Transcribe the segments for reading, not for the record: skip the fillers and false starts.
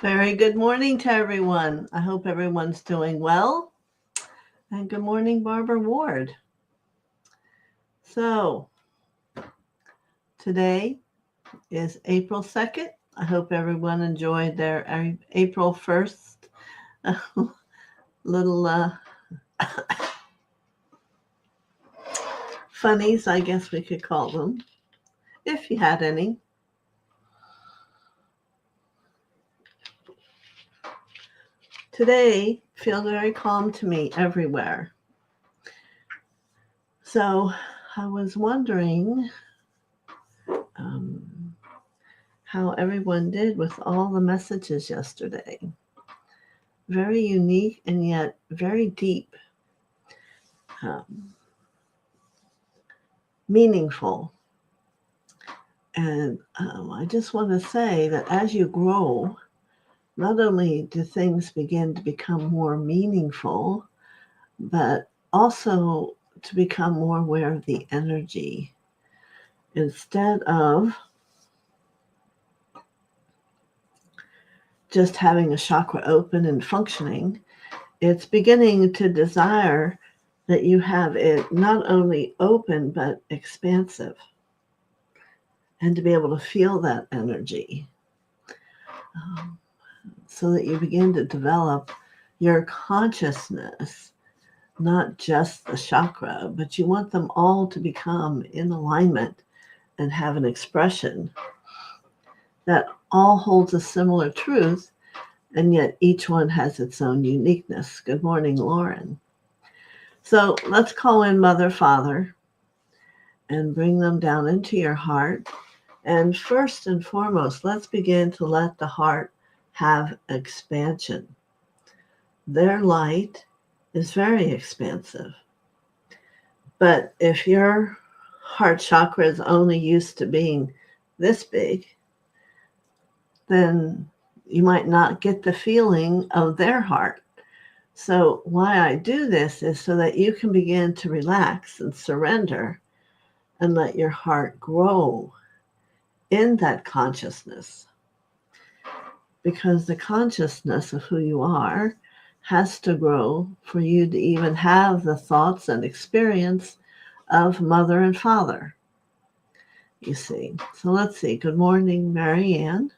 Very good morning to everyone. I hope everyone's doing well. And good morning, Barbara Ward. So, today is April 2nd. I hope everyone enjoyed their April 1st little funnies, I guess we could call them, if you had any. Today feels very calm to me everywhere. So, I was wondering how everyone did with all the messages yesterday. Very unique and yet very deep, meaningful. And I just want to say that as you grow, not only do things begin to become more meaningful, but also to become more aware of the energy. Instead of just having a chakra open and functioning, it's beginning to desire that you have it not only open but expansive, and to be able to feel that energy, so that you begin to develop your consciousness, not just the chakra, but you want them all to become in alignment and have an expression that all holds a similar truth, and yet each one has its own uniqueness. Good morning, Lauren. So let's call in Mother, Father, and bring them down into your heart. And first and foremost, let's begin to let the heart have expansion. Their light is very expansive. But if your heart chakra is only used to being this big, then you might not get the feeling of their heart. So why I do this is so that you can begin to relax and surrender and let your heart grow in that consciousness. Because the consciousness of who you are has to grow for you to even have the thoughts and experience of mother and father, you see. So let's see. Good morning, Marianne.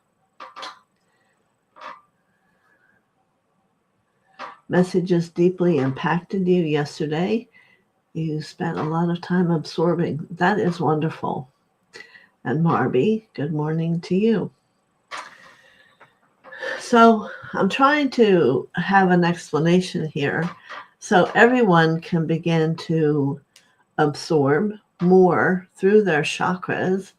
Messages deeply impacted you yesterday. You spent a lot of time absorbing. That is wonderful. And Marby, good morning to you. So I'm trying to have an explanation here so everyone can begin to absorb more through their chakras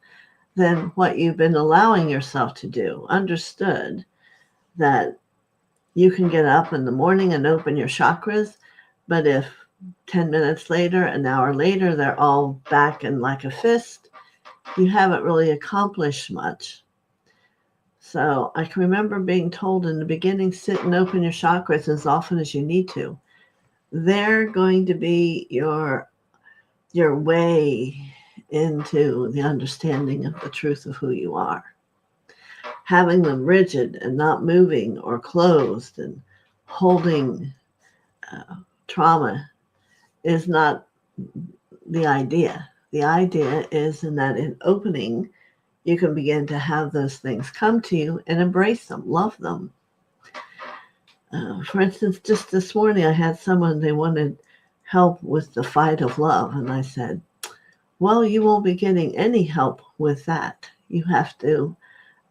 than what you've been allowing yourself to do. Understood that you can get up in the morning and open your chakras, but if 10 minutes later, an hour later, they're all back in like a fist, you haven't really accomplished much. So I can remember being told in the beginning, sit and open your chakras as often as you need to. They're going to be your way into the understanding of the truth of who you are. Having them rigid and not moving or closed and holding trauma is not the idea. The idea is in that in opening, you can begin to have those things come to you and embrace them, love them. For instance, just this morning, I had someone, they wanted help with the fight of love. And I said, well, you won't be getting any help with that. You have to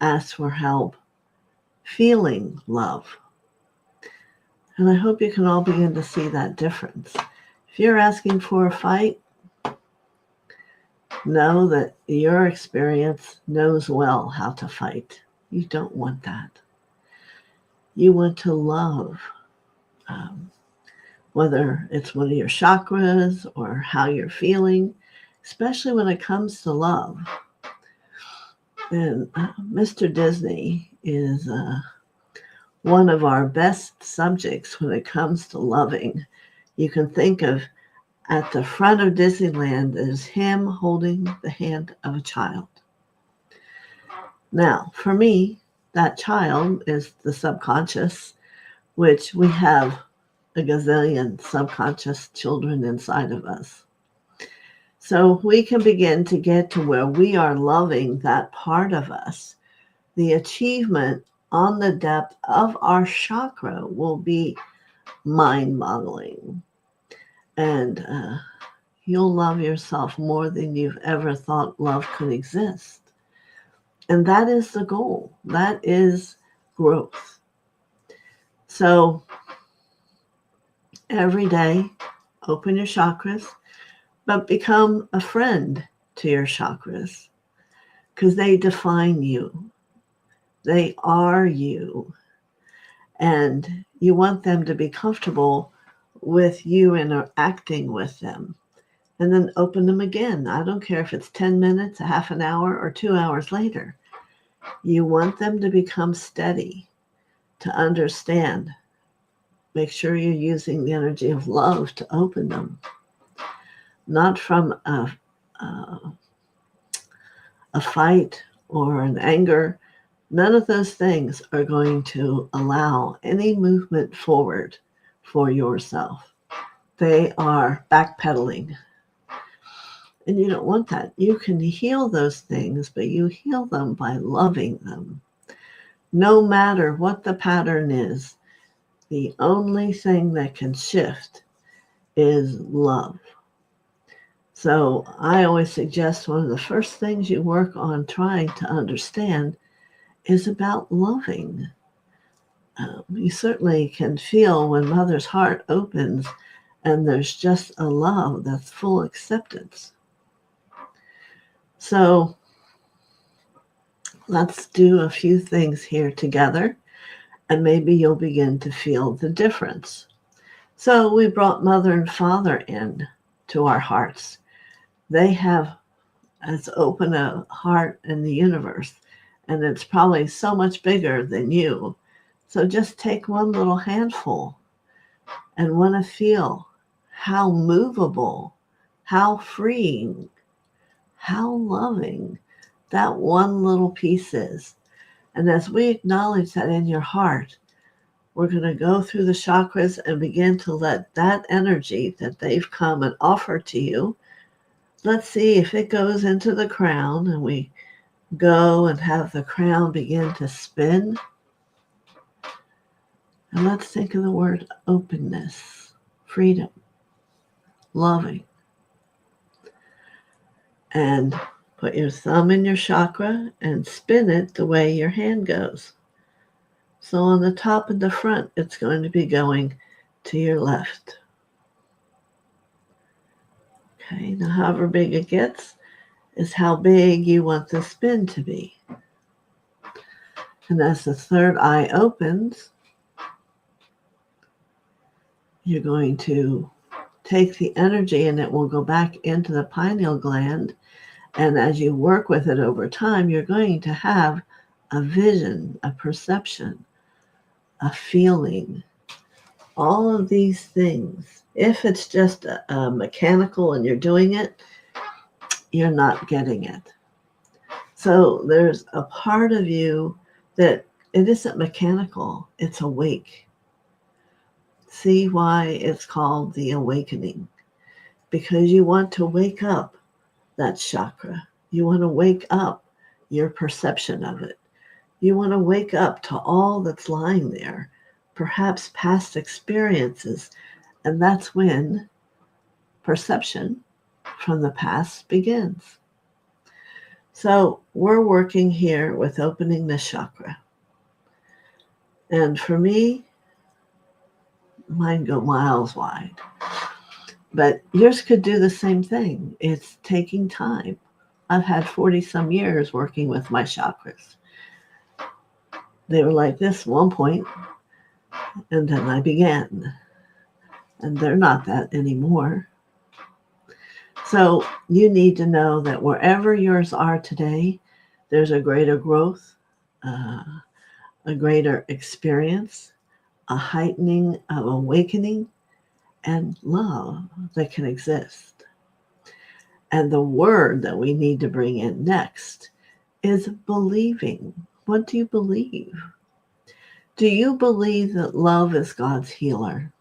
ask for help feeling love. And I hope you can all begin to see that difference. If you're asking for a fight, know that your experience knows well how to fight. You don't want that. You want to love, whether it's one of your chakras or how you're feeling, especially when it comes to love. And Mr. Disney is one of our best subjects when it comes to loving. You can think of at the front of Disneyland is him holding the hand of a child. Now, for me, that child is the subconscious, which we have a gazillion subconscious children inside of us. So we can begin to get to where we are loving that part of us. The achievement on the depth of our chakra will be mind-boggling. And you'll love yourself more than you've ever thought love could exist. And that is the goal. That is growth. So every day, open your chakras, but become a friend to your chakras because they define you. They are you. And you want them to be comfortable with you interacting with them. And then open them again. I don't care if it's 10 minutes, a half an hour, or 2 hours later. You want them to become steady, to understand. Make sure you're using the energy of love to open them, not from a fight or an anger. None of those things are going to allow any movement forward for yourself. They are backpedaling. And you don't want that. You can heal those things, but you heal them by loving them. No matter what the pattern is, the only thing that can shift is love. So I always suggest one of the first things you work on trying to understand is about loving. You certainly can feel when Mother's heart opens and there's just a love that's full acceptance. So let's do a few things here together, and maybe you'll begin to feel the difference. So we brought Mother and Father in to our hearts. They have as open a heart in the universe, and it's probably so much bigger than you. So just take one little handful and want to feel how movable, how freeing, how loving that one little piece is. And as we acknowledge that in your heart, we're going to go through the chakras and begin to let that energy that they've come and offered to you, let's see if it goes into the crown, and we go and have the crown begin to spin. And let's think of the word openness, freedom, loving. And put your thumb in your chakra and spin it the way your hand goes. So on the top and the front, it's going to be going to your left. Okay, now however big it gets is how big you want the spin to be. And as the third eye opens, you're going to take the energy and it will go back into the pineal gland. And as you work with it over time, you're going to have a vision, a perception, a feeling, all of these things. If it's just a mechanical and you're doing it, you're not getting it. So there's a part of you that it isn't mechanical, it's awake. See why it's called the awakening? Because you want to wake up that chakra. You want to wake up your perception of it. You want to wake up to all that's lying there, perhaps past experiences. And that's when perception from the past begins. So we're working here with opening the chakra. And for me, mine go miles wide. But yours could do the same thing. It's taking time. I've had 40 some years working with my chakras. They were like this at one point, and then I began. And they're not that anymore. So you need to know that wherever yours are today, there's a greater growth, a greater experience, a heightening of awakening, and love that can exist. And the word that we need to bring in next is believing. What do you believe? Do you believe that love is God's healer?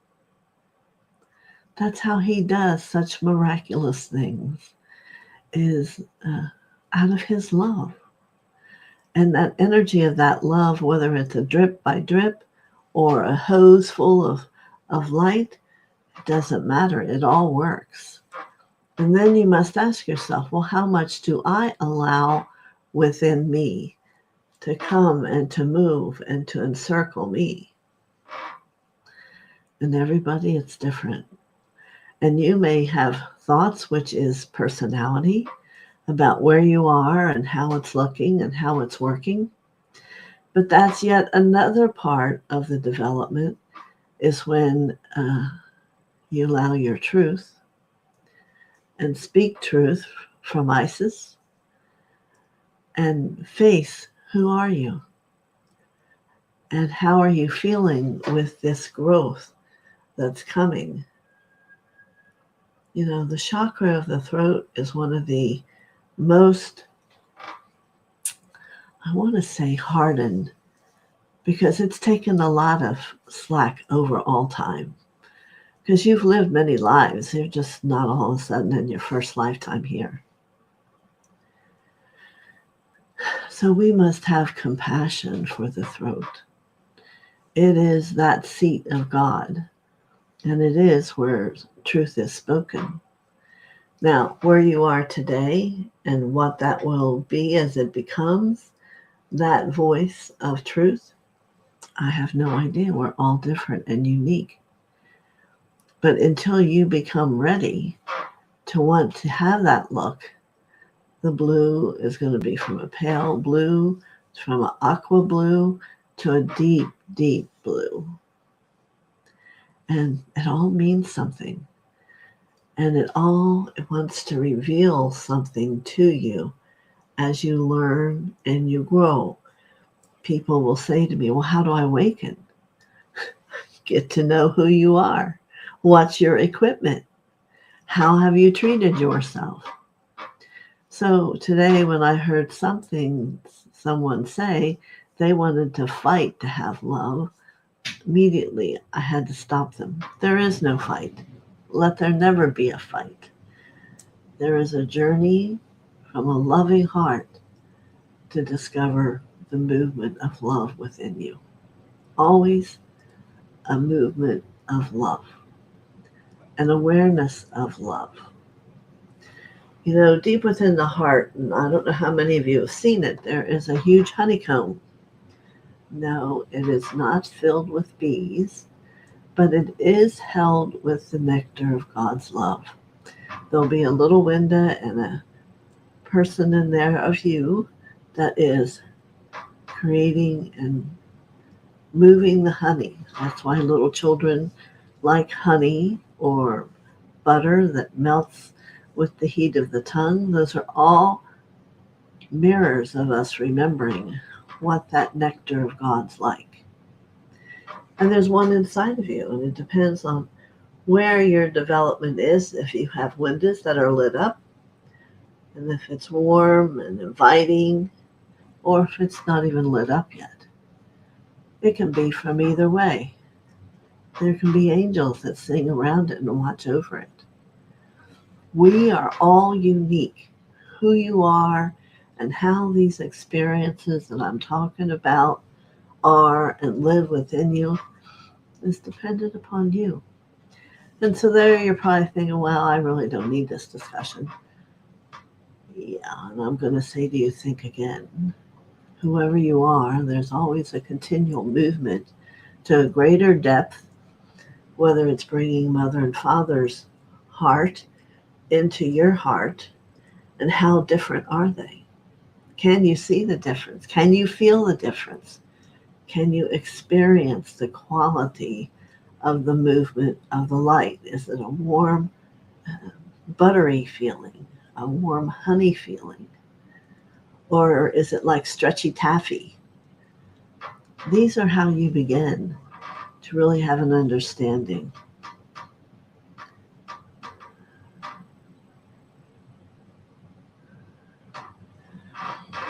That's how he does such miraculous things, is out of his love. And that energy of that love, whether it's a drip by drip or a hose full of light, it doesn't matter. It all works. And then you must ask yourself, well, how much do I allow within me to come and to move and to encircle me? And everybody, it's different. And you may have thoughts, which is personality, about where you are and how it's looking and how it's working. But that's yet another part of the development, is when you allow your truth and speak truth from Isis and face who are you and how are you feeling with this growth that's coming. You know, the chakra of the throat is one of the most, I want to say, hardened, because it's taken a lot of slack over all time. Because you've lived many lives. You're just not all of a sudden in your first lifetime here. So we must have compassion for the throat. It is that seat of God, and it is where truth is spoken. Now, where you are today and what that will be as it becomes that voice of truth, I have no idea. We're all different and unique. But until you become ready to want to have that look, the blue is going to be from a pale blue, from an aqua blue, to a deep, deep blue. And it all means something. And it wants to reveal something to you as you learn and you grow. People will say to me, well, how do I awaken? Get to know who you are. What's your equipment? How have you treated yourself? So today when I heard someone say they wanted to fight to have love, immediately I had to stop them. There is no fight. Let there never be a fight. There is a journey from a loving heart to discover the movement of love within you. Always a movement of love, an awareness of love. You know, deep within the heart, and I don't know how many of you have seen it, there is a huge honeycomb. No, it is not filled with bees, but it is held with the nectar of God's love. There'll be a little window and a person in there of you that is creating and moving the honey. That's why little children like honey or butter that melts with the heat of the tongue. Those are all mirrors of us remembering what that nectar of God's like. And there's one inside of you, and it depends on where your development is. If you have windows that are lit up, and if it's warm and inviting, or if it's not even lit up yet. It can be from either way. There can be angels that sing around it and watch over it. We are all unique. Who you are and how these experiences that I'm talking about are and live within you is dependent upon you. And so there you're probably thinking, well, I really don't need this discussion. Yeah, and I'm going to say to you, think again. Whoever you are, there's always a continual movement to a greater depth, whether it's bringing mother and father's heart into your heart, and how different are they? Can you see the difference? Can you feel the difference? Can you experience the quality of the movement of the light? Is it a warm, buttery feeling, a warm honey feeling? Or is it like stretchy taffy? These are how you begin to really have an understanding.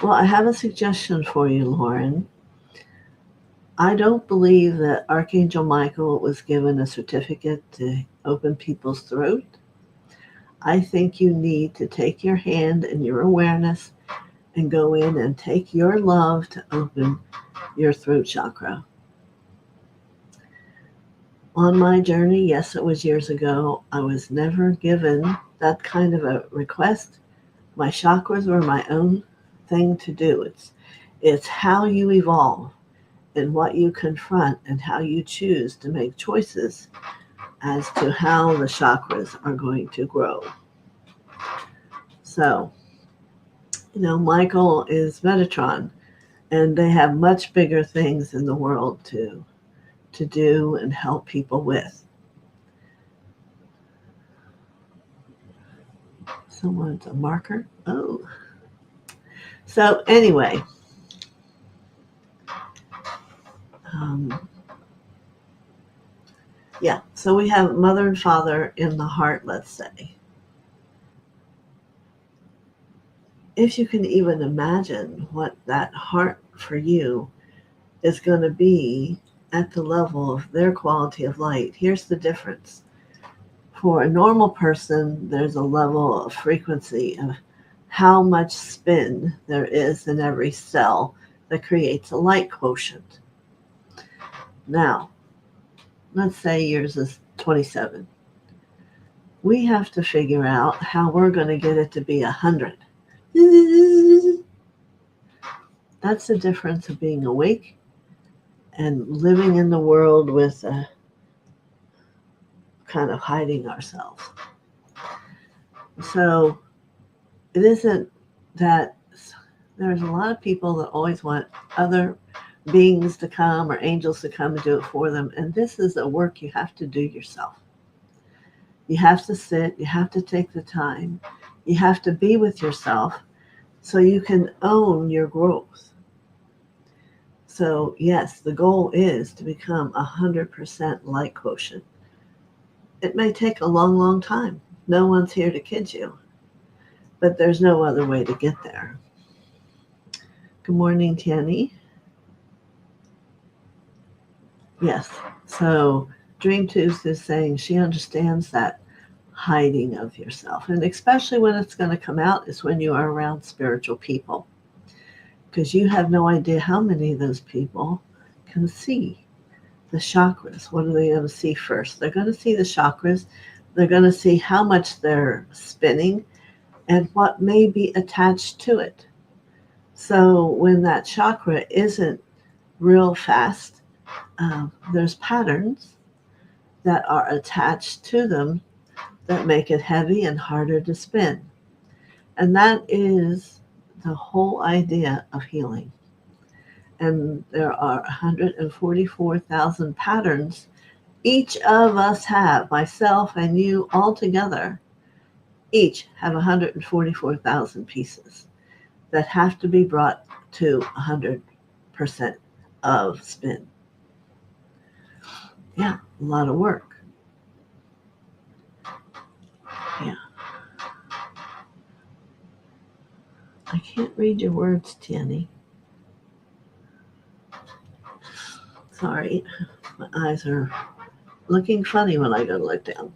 Well, I have a suggestion for you, Lauren. I don't believe that Archangel Michael was given a certificate to open people's throat. I think you need to take your hand and your awareness and go in and take your love to open your throat chakra. On my journey, yes, it was years ago, I was never given that kind of a request. My chakras were my own thing to do. It's how you evolve and what you confront and how you choose to make choices as to how the chakras are going to grow. So, Michael is Metatron, and they have much bigger things in the world to do and help people with. Someone's a marker. Oh. So anyway, yeah. So we have mother and father in the heart, let's say. If you can even imagine what that heart for you is going to be at the level of their quality of light, here's the difference. For a normal person, there's a level of frequency of how much spin there is in every cell that creates a light quotient. Now, let's say yours is 27. We have to figure out how we're going to get it to be 100. That's the difference of being awake and living in the world with kind of hiding ourselves. So it isn't that there's a lot of people that always want other beings to come or angels to come and do it for them. And this is a work you have to do yourself. You have to sit, you have to take the time, you have to be with yourself so you can own your growth. So yes, the goal is to become 100% light quotient. It may take a long, long time. No one's here to kid you, but there's no other way to get there. Good morning, Tanny. Yes, so Dream Tuesday is saying she understands that hiding of yourself, and especially when it's going to come out is when you are around spiritual people, because you have no idea how many of those people can see the chakras. What are they going to see first? They're going to see the chakras. They're going to see how much they're spinning and what may be attached to it. So when that chakra isn't real fast, there's patterns that are attached to them that make it heavy and harder to spin. And that is the whole idea of healing. And there are 144,000 patterns each of us have, myself and you all together, each have 144,000 pieces that have to be brought to 100% of spin. Yeah, a lot of work. Yeah. I can't read your words, Tierney. Sorry, my eyes are looking funny when I go to look down.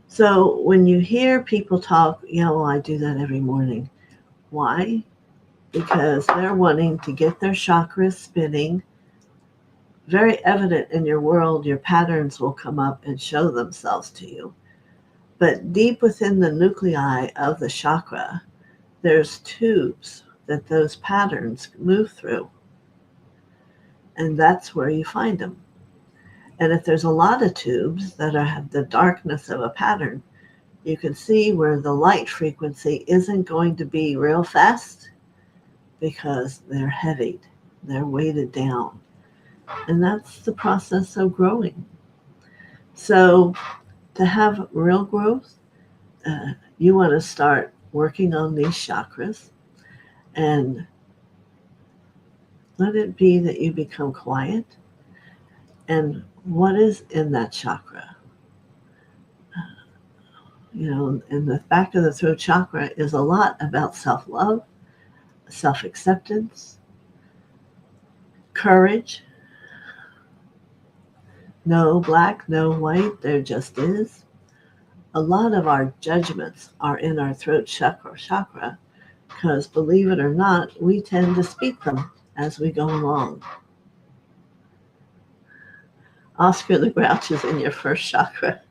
So when you hear people talk, well, I do that every morning. Why? Because they're wanting to get their chakras spinning. Very evident in your world, your patterns will come up and show themselves to you. But deep within the nuclei of the chakra, there's tubes that those patterns move through. And that's where you find them. And if there's a lot of tubes that have the darkness of a pattern, you can see where the light frequency isn't going to be real fast because they're heavied, they're weighted down. And that's the process of growing. So to have real growth, you want to start working on these chakras and let it be that you become quiet. And what is in that chakra? in the back of the throat chakra is a lot about self-love, self-acceptance, courage. No black, no white, there just is. A lot of our judgments are in our throat chakra because, believe it or not, we tend to speak them as we go along. Oscar the Grouch is in your first chakra.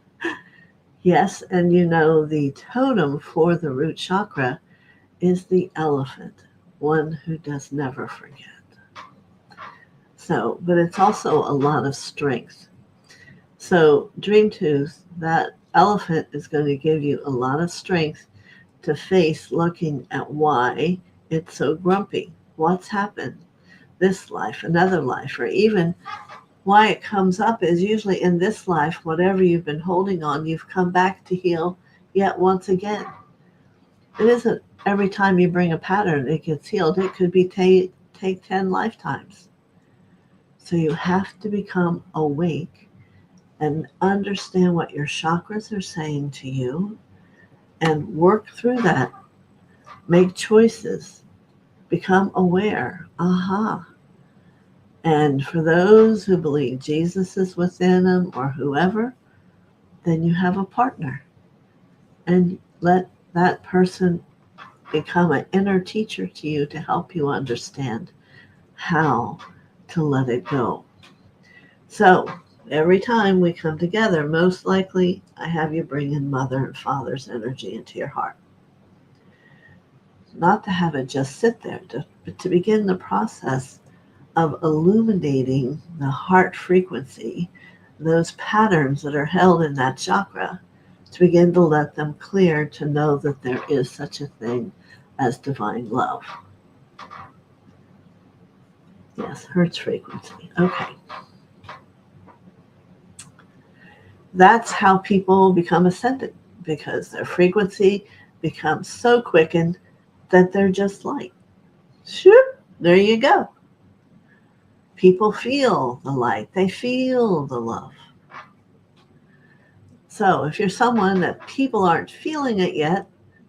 Yes, and the totem for the root chakra is the elephant, one who does never forget. So, but it's also a lot of strength. So, Dream Tooth, that elephant is going to give you a lot of strength to face looking at why it's so grumpy. What's happened this life, another life, or even why it comes up is usually in this life, whatever you've been holding on, you've come back to heal yet once again. It isn't every time you bring a pattern it gets healed. It could be take 10 lifetimes. So you have to become awake and understand what your chakras are saying to you and work through that. Make choices. Become aware. Aha. And for those who believe Jesus is within them or whoever, then you have a partner. And let that person become an inner teacher to you to help you understand how to let it go. So every time we come together, most likely I have you bring in mother and father's energy into your heart. Not to have it just sit there, but to begin the process of illuminating the heart frequency, those patterns that are held in that chakra, to begin to let them clear, to know that there is such a thing as divine love. Yes, Hertz frequency. Okay. That's how people become ascended, because their frequency becomes so quickened that they're just light. Sure, there you go. People feel the light. They feel the love. So if you're someone that people aren't feeling it yet,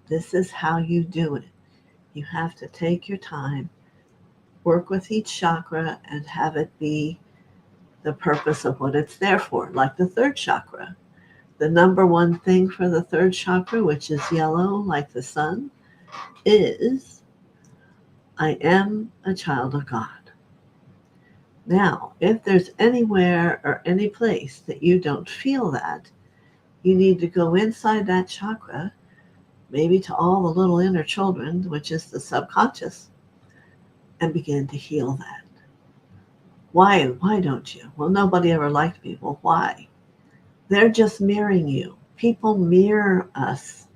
this is how you do it. You have to take your time, work with each chakra, and have it be the purpose of what it's there for, like the third chakra. The number one thing for the third chakra, which is yellow like the sun, is I am a child of God. Now, if there's anywhere or any place that you don't feel that, you need to go inside that chakra, maybe to all the little inner children, which is the subconscious, and begin to heal that. Why don't you? Well, nobody ever liked me. Well, why? They're just mirroring you. People mirror us,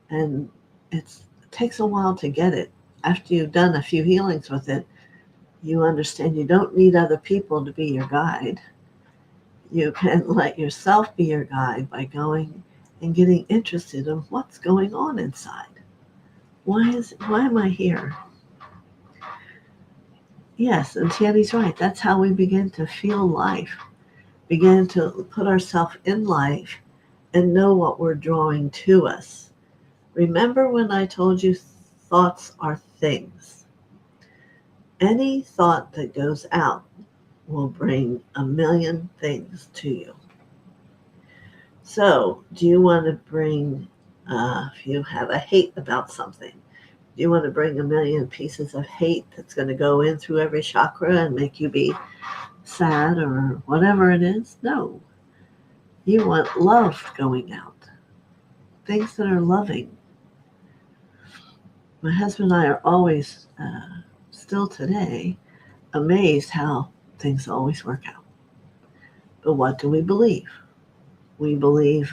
and it takes a while to get it. After you've done a few healings with it, you understand you don't need other people to be your guide. You can let yourself be your guide by going and getting interested in what's going on inside. Why am I here? Yes, and Tiani's right. That's how we begin to feel life, begin to put ourselves in life and know what we're drawing to us. Remember when I told you thoughts are things? Any thought that goes out will bring a million things to you. So, do you want to bring, if you have a hate about something, do you want to bring a million pieces of hate that's going to go in through every chakra and make you be sad or whatever it is? No. You want love going out. Things that are loving. My husband and I are always, still today, amazed how things always work out. But what do we believe? We believe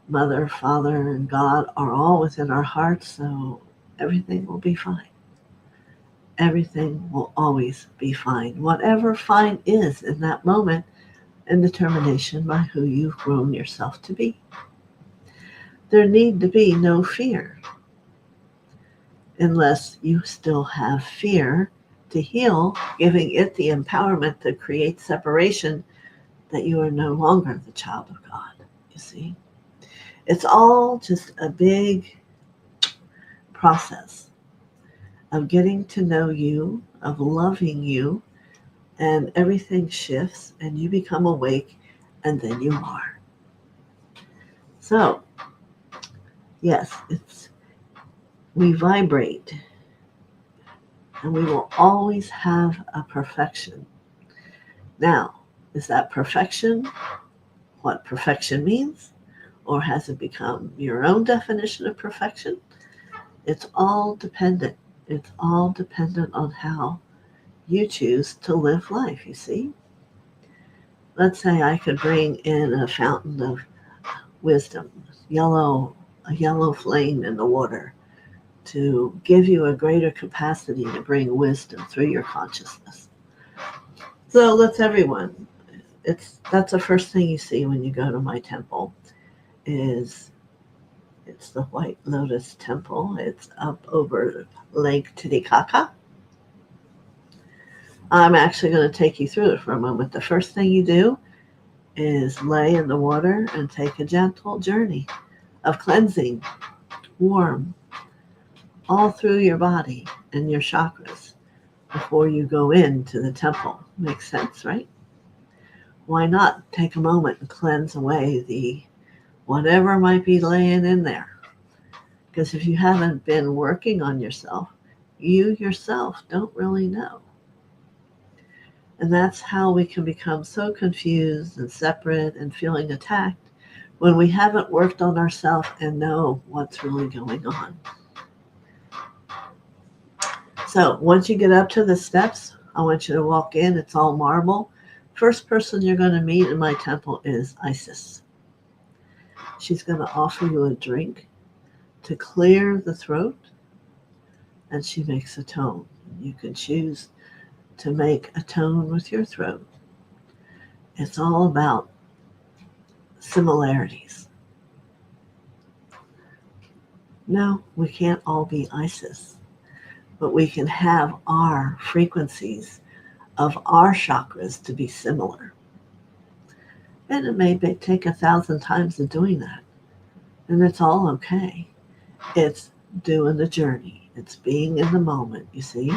Mother, Father, and God are all within our hearts, so everything will be fine. Everything will always be fine. Whatever fine is in that moment, and determination by who you've grown yourself to be. There need to be no fear, unless you still have fear to heal, giving it the empowerment to create separation, that you are no longer the child of God, you see. It's all just a big process of getting to know you, of loving you, and everything shifts and you become awake and then you are. So, yes, we vibrate and we will always have a perfection. Now, is that perfection what perfection means? Or has it become your own definition of perfection? It's all dependent. It's all dependent on how you choose to live life, you see? Let's say I could bring in a fountain of wisdom, a yellow flame in the water to give you a greater capacity to bring wisdom through your consciousness. So that's everyone. That's the first thing you see when you go to my temple it's the White Lotus Temple. It's up over Lake Titicaca. I'm actually going to take you through it for a moment. The first thing you do is lay in the water and take a gentle journey of cleansing, warm, all through your body and your chakras before you go into the temple. Makes sense, right? Why not take a moment and cleanse away the whatever might be laying in there? Because if you haven't been working on yourself, you yourself don't really know. And that's how we can become so confused and separate and feeling attacked when we haven't worked on ourselves and know what's really going on. So once you get up to the steps, I want you to walk in. It's all marble. First person you're going to meet in my temple is Isis. She's going to offer you a drink to clear the throat, and she makes a tone. You can choose to make a tone with your throat. It's all about similarities. No, we can't all be Isis, but we can have our frequencies of our chakras to be similar. And it may take 1,000 times of doing that. And it's all okay. It's doing the journey. It's being in the moment, you see.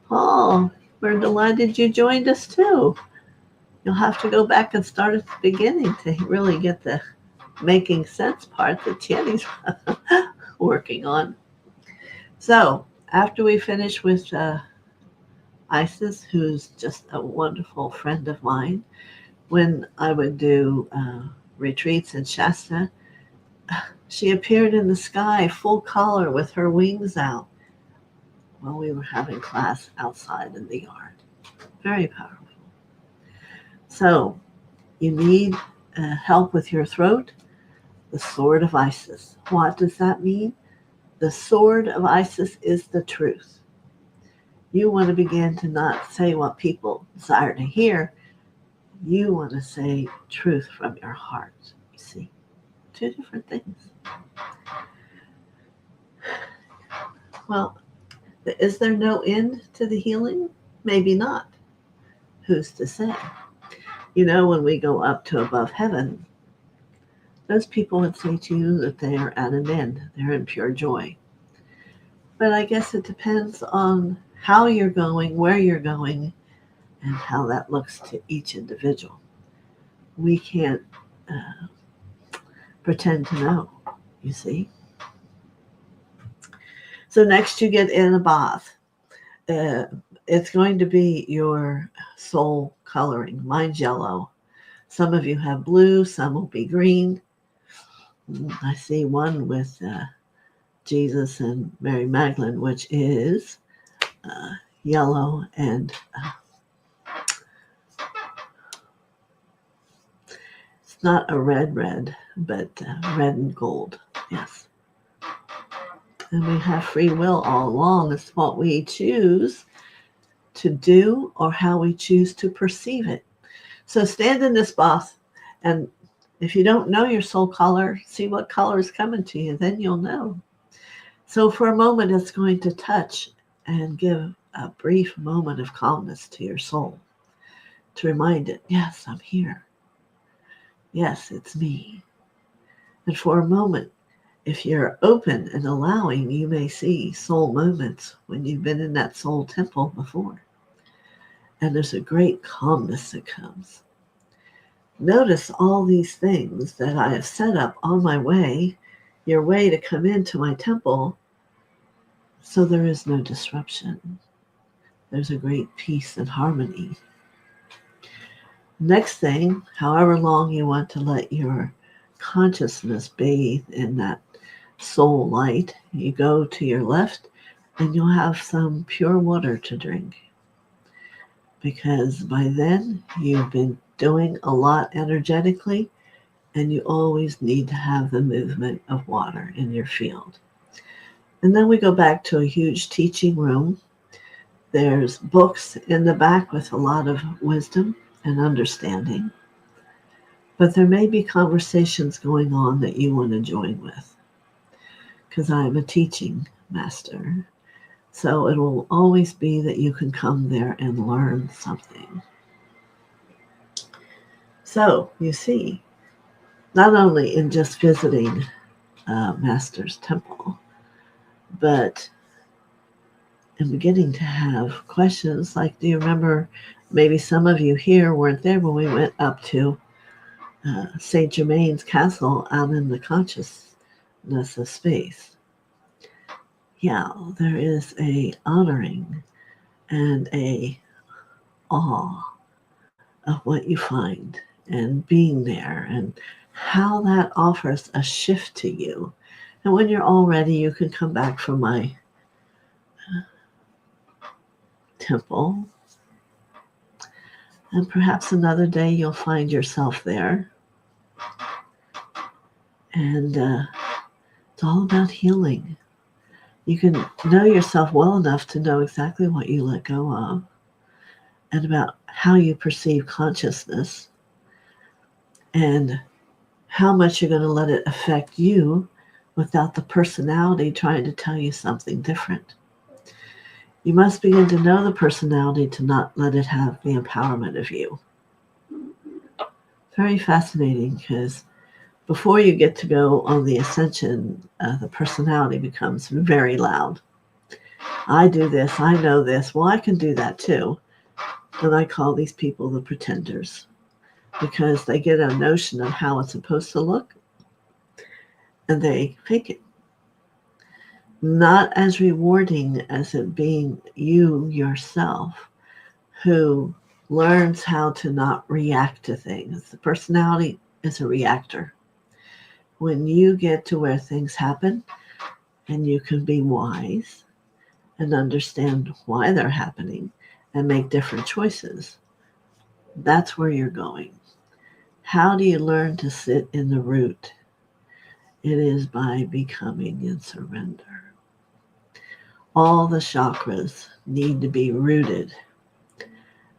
Paul, we're delighted you joined us too. You'll have to go back and start at the beginning to really get the making sense part that Tierney's working on. So after we finish with Isis, who's just a wonderful friend of mine, when I would do retreats in Shasta, she appeared in the sky full color with her wings out while we were having class outside in the yard. Very powerful. So you need help with your throat, the sword of Isis. What does that mean? The sword of Isis is the truth. You want to begin to not say what people desire to hear. You want to say truth from your heart. You see, two different things. Well, is there no end to the healing? Maybe not. Who's to say? You know, when we go up to above heaven, those people would say to you that they are at an end. They're in pure joy. But I guess it depends on how you're going, where you're going, and how that looks to each individual. We can't pretend to know, you see. So next you get in a bath. It's going to be your soul coloring. Mine's yellow. Some of you have blue, some will be green. I see one with Jesus and Mary Magdalene, which is yellow and it's not a red, but red and gold. Yes. And we have free will all along. It's what we choose to do or how we choose to perceive it. So stand in this bath, and if you don't know your soul color, see what color is coming to you, then you'll know. So for a moment, it's going to touch and give a brief moment of calmness to your soul to remind it, yes, I'm here. Yes, it's me. And for a moment, if you're open and allowing, you may see soul moments when you've been in that soul temple before. And there's a great calmness that comes. Notice all these things that I have set up on my way, your way to come into my temple, so there is no disruption. There's a great peace and harmony. Next thing, however long you want to let your consciousness bathe in that soul light, you go to your left and you'll have some pure water to drink. Because by then you've been doing a lot energetically, and you always need to have the movement of water in your field. And then we go back to a huge teaching room. There's books in the back with a lot of wisdom and understanding. But there may be conversations going on that you want to join with, because I'm a teaching master. So it will always be that you can come there and learn something. So you see, not only in just visiting Master's Temple, but in beginning to have questions like, do you remember, maybe some of you here weren't there when we went up to St. Germain's Castle out in the consciousness of space. Yeah, there is a honoring and a awe of what you find and being there and how that offers a shift to you. And when you're all ready, you can come back from my temple. And perhaps another day you'll find yourself there. And it's all about healing. You can know yourself well enough to know exactly what you let go of and about how you perceive consciousness and how much you're going to let it affect you without the personality trying to tell you something different. You must begin to know the personality to not let it have the empowerment of you. Very fascinating, because before you get to go on the ascension, the personality becomes very loud. I do this, I know this, well, I can do that too. And I call these people the pretenders, because they get a notion of how it's supposed to look and they fake it. Not as rewarding as it being you yourself who learns how to not react to things. The personality is a reactor. When you get to where things happen and you can be wise and understand why they're happening and make different choices, that's where you're going. How do you learn to sit in the root? It is by becoming in surrender. All the chakras need to be rooted,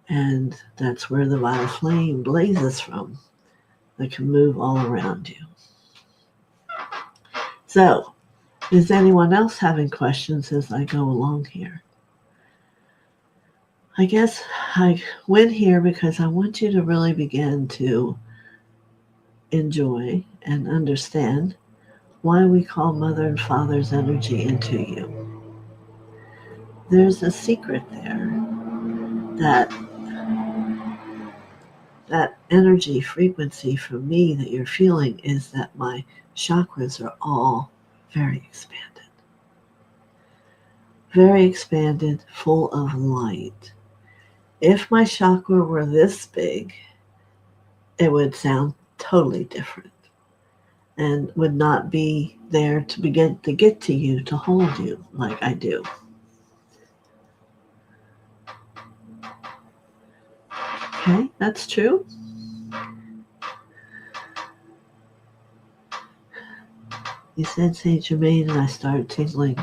and that's where the violet flame blazes from, that can move all around you. So, is anyone else having questions as I go along here? I guess I went here because I want you to really begin to enjoy and understand why we call Mother and Father's energy into you. There's a secret there that energy frequency for me that you're feeling is that my chakras are all very expanded, full of light. If my chakra were this big, it would sound totally different and would not be there to begin to get to you, to hold you like I do. Okay, that's true. You said Saint Germain and I started tingling.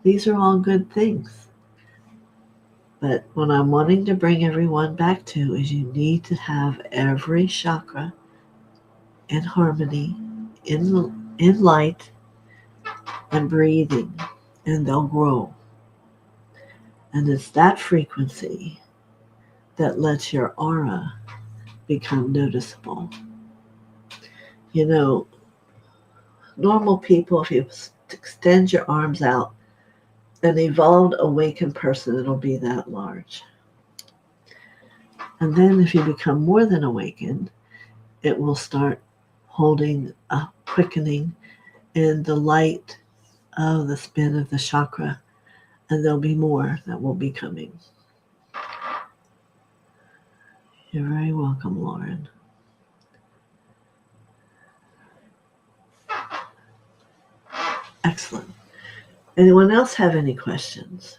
These are all good things. But what I'm wanting to bring everyone back to is you need to have every chakra in harmony, in light, and breathing, and they'll grow. And it's that frequency that lets your aura become noticeable. You know, normal people, if you extend your arms out, an evolved, awakened person, it'll be that large. And then if you become more than awakened, it will start holding a quickening in the light of the spin of the chakra. And there'll be more that will be coming. You're very welcome, Lauren. Excellent. Anyone else have any questions?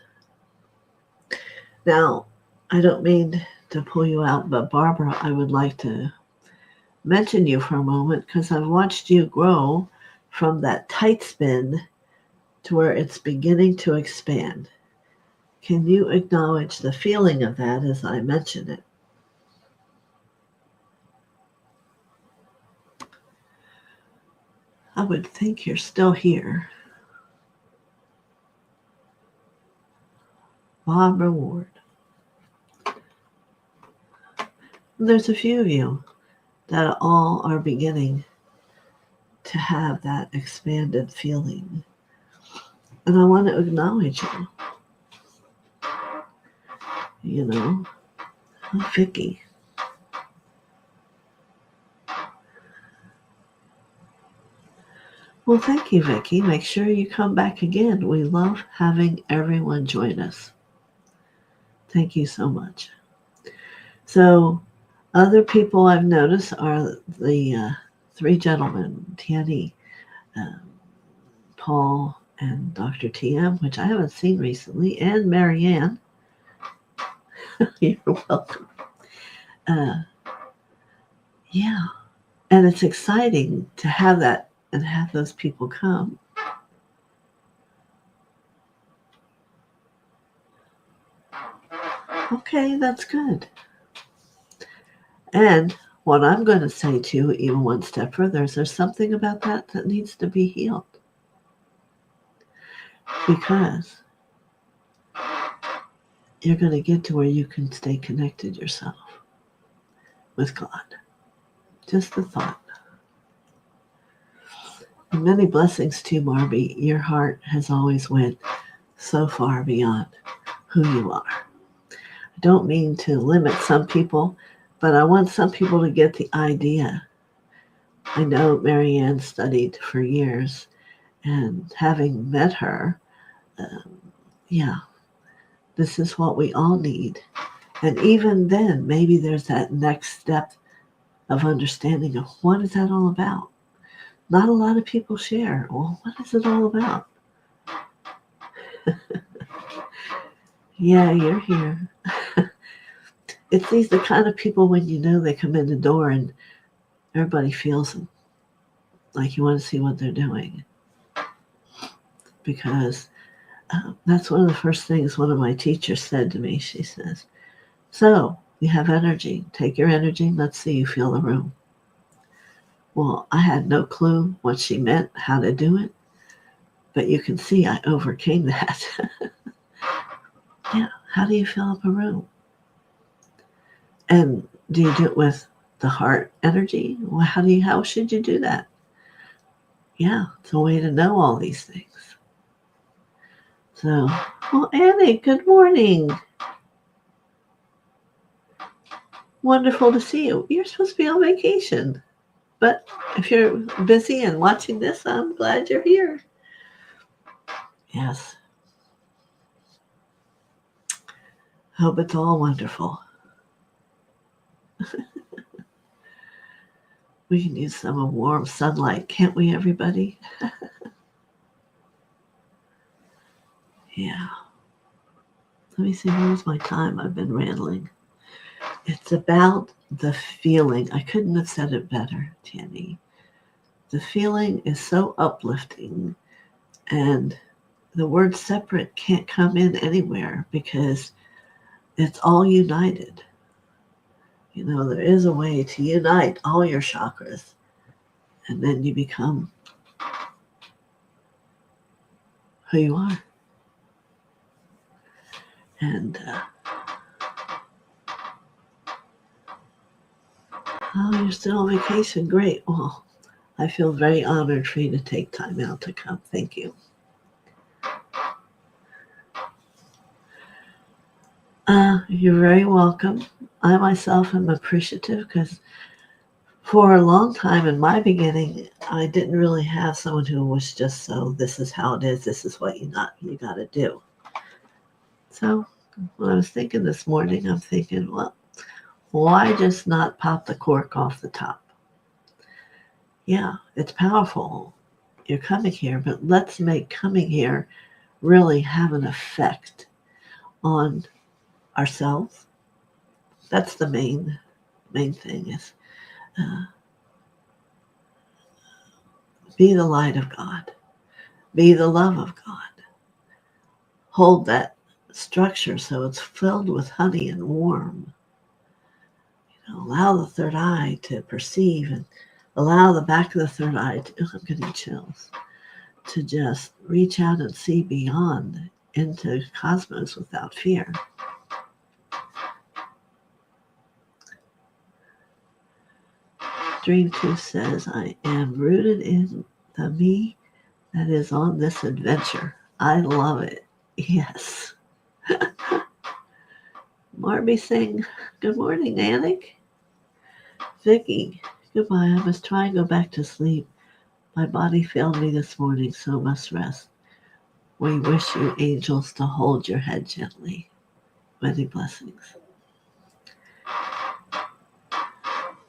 Now, I don't mean to pull you out, but Barbara, I would like to mention you for a moment because I've watched you grow from that tight spin to where it's beginning to expand. Can you acknowledge the feeling of that as I mention it? I would think you're still here. Barbara Ward. There's a few of you that all are beginning to have that expanded feeling. And I want to acknowledge you. You know, Vicky. Well, thank you, Vicky. Make sure you come back again. We love having everyone join us. Thank you so much. So, other people I've noticed are the three gentlemen, Tiani, Paul, and Dr. TM, which I haven't seen recently, and Marianne. You're welcome. Yeah, and it's exciting to have that and have those people come. Okay, that's good. And what I'm going to say too, even one step further, is there's something about that needs to be healed. Because you're going to get to where you can stay connected yourself with God. Just the thought. And many blessings to you, Marby. Your heart has always went so far beyond who you are. I don't mean to limit some people, but I want some people to get the idea. I know Marianne studied for years, and having met her, this is what we all need. And even then, maybe there's that next step of understanding of what is that all about. Not a lot of people share. Well, what is it all about? Yeah, you're here. It's the kind of people when you know they come in the door and everybody feels them. Like you want to see what they're doing. Because that's one of the first things one of my teachers said to me. She says, so you have energy. Take your energy. Let's see you feel the room. Well, I had no clue what she meant, how to do it. But you can see I overcame that. Yeah. How do you fill up a room? And do you do it with the heart energy? Well, how should you do that? Yeah, it's a way to know all these things. So, well, Annie, good morning. Wonderful to see you. You're supposed to be on vacation. But if you're busy and watching this, I'm glad you're here. Yes. Hope it's all wonderful. We can use some warm sunlight, can't we, everybody? Yeah. Let me see, where's my time? I've been rambling. It's about the feeling. I couldn't have said it better, Tammy. The feeling is so uplifting, and the word separate can't come in anywhere because it's all united. You know, there is a way to unite all your chakras, and then you become who you are. And oh, you're still on vacation. Great. Well, I feel very honored for you to take time out to come. Thank you. You're very welcome. I myself am appreciative because for a long time in my beginning, I didn't really have someone who was just so, this is how it is, this is what you got to do. So when I was thinking this morning, I'm thinking, well, why just not pop the cork off the top? Yeah, it's powerful. You're coming here, but let's make coming here really have an effect on ourselves. That's the main thing is be the light of God. Be the love of God. Hold that structure so it's filled with honey and warm. Allow the third eye to perceive and allow the back of the third eye to, I'm getting chills, to just reach out and see beyond into cosmos without fear. Dream 2 says, I am rooted in the me that is on this adventure. I love it. Yes. Marby saying, good morning, Anik. Vicky, goodbye. I must try and go back to sleep. My body failed me this morning, so must rest. We wish you angels to hold your head gently. Many blessings.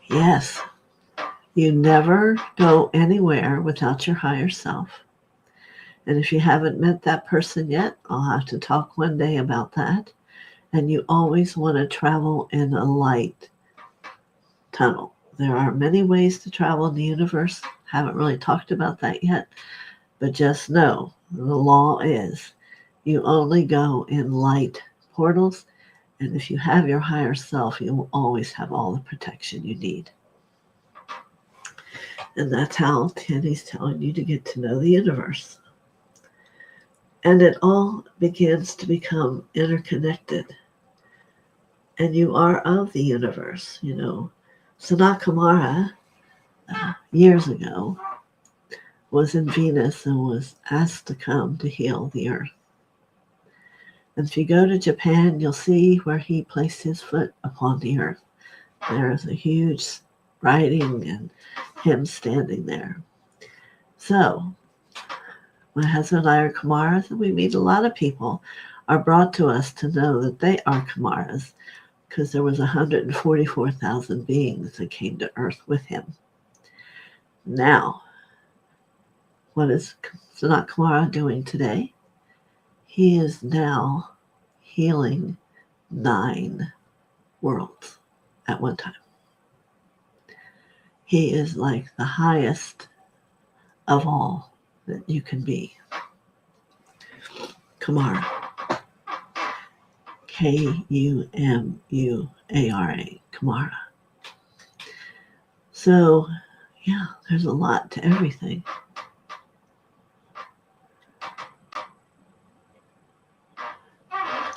Yes, you never go anywhere without your higher self. And if you haven't met that person yet, I'll have to talk one day about that. And you always want to travel in a light tunnel. There are many ways to travel in the universe. Haven't really talked about that yet. But just know, the law is you only go in light portals. And if you have your higher self, you will always have all the protection you need. And that's how Tandy's telling you to get to know the universe. And it all begins to become interconnected. And you are of the universe. Sanat Kumara, years ago, was in Venus and was asked to come to heal the earth. And if you go to Japan, you'll see where he placed his foot upon the earth. There is a huge writing and him standing there. So, my husband and I are Kumaras, and we meet a lot of people are brought to us to know that they are Kumaras because there was 144,000 beings that came to earth with him. Now, what is Sanat Kumara doing today? He is now healing 9 worlds at one time. He is like the highest of all that you can be. Kumara. Kumura. Kumara. So, yeah, there's a lot to everything.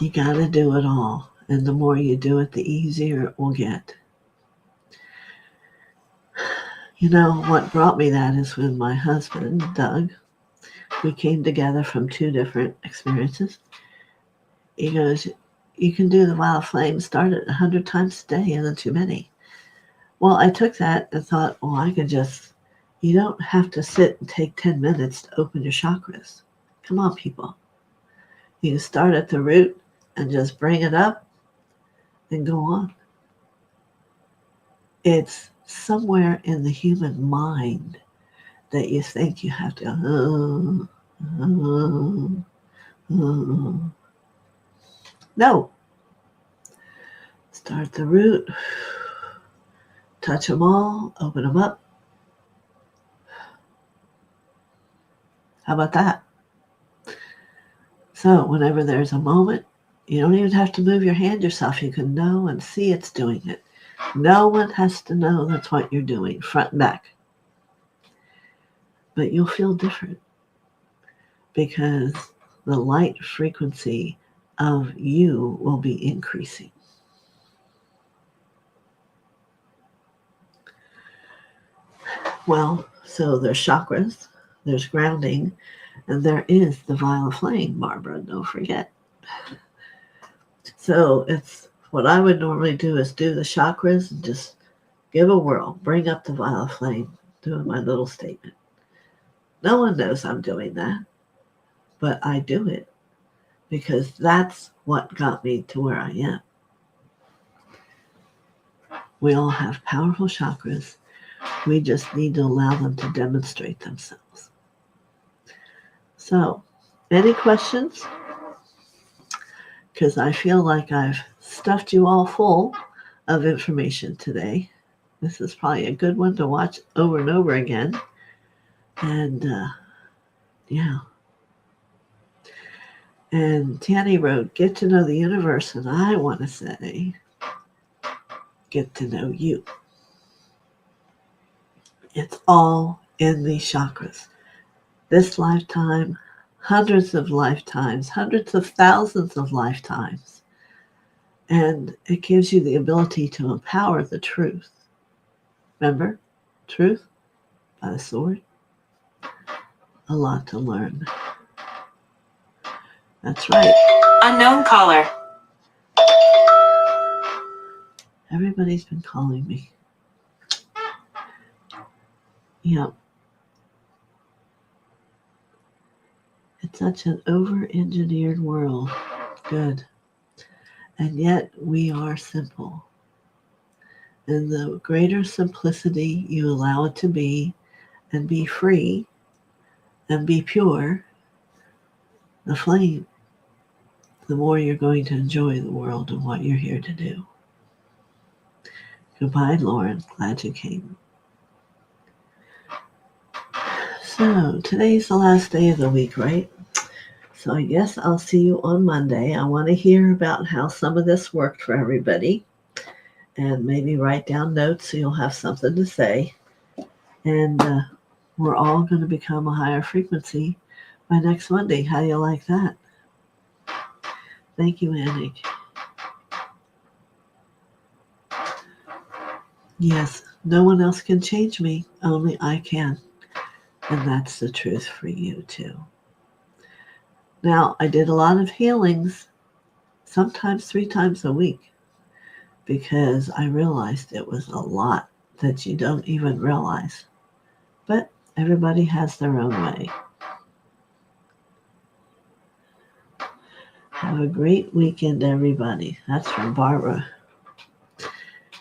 You got to do it all. And the more you do it, the easier it will get. What brought me that is when my husband, Doug, we came together from 2 different experiences. He goes, you can do the wild flame, start it 100 times a day, and then too many. Well, I took that and thought, I could you don't have to sit and take 10 minutes to open your chakras. Come on, people. You can start at the root and just bring it up and go on. It's somewhere in the human mind that you think you have to No. Start the root, touch them all, open them up. How about that? So whenever there's a moment, you don't even have to move your hand yourself. You can know and see it's doing it. No one has to know that's what you're doing, front and back. But you'll feel different because the light frequency of you will be increasing. Well, So there's chakras, there's grounding, and there is the violet flame, Barbara, don't forget. So it's what I would normally do is do the chakras and just give a whirl, bring up the violet flame, doing my little statement. No one knows I'm doing that, but I do it because that's what got me to where I am. We all have powerful chakras. We just need to allow them to demonstrate themselves. So, any questions? Because I feel like I've stuffed you all full of information today. This is probably a good one to watch over and over again. And yeah. And Tanny wrote, get to know the universe. And I want to say, get to know you. It's all in these chakras. This lifetime, hundreds of lifetimes, hundreds of thousands of lifetimes. And it gives you the ability to empower the truth. Remember, truth by the sword. A lot to learn. That's right. Unknown caller. Everybody's been calling me. Yep. It's such an over-engineered world. Good. And yet we are simple. And the greater simplicity you allow it to be, and be free, and be pure, the flame, the more you're going to enjoy the world and what you're here to do. Goodbye, Lauren. Glad you came. So today's the last day of the week, right? So I guess I'll see you on Monday. I want to hear about how some of this worked for everybody, and maybe write down notes so you'll have something to say. And we're all going to become a higher frequency by next Monday. How do you like that? Thank you, Anik. Yes, no one else can change me. Only I can. And that's the truth for you too. Now, I did a lot of healings, sometimes 3 times a week, because I realized it was a lot that you don't even realize. But everybody has their own way. Have a great weekend, everybody. That's from Barbara.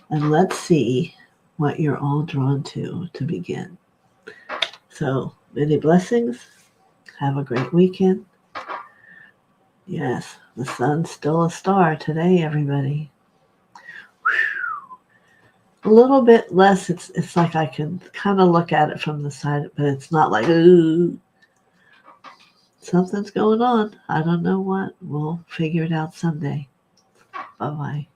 And let's see what you're all drawn to begin. So, many blessings. Have a great weekend. Yes, the sun's still a star today, everybody. A little bit less. It's like I can kind of look at it from the side, but it's not like, ooh. Something's going on. I don't know what. We'll figure it out someday. Bye-bye.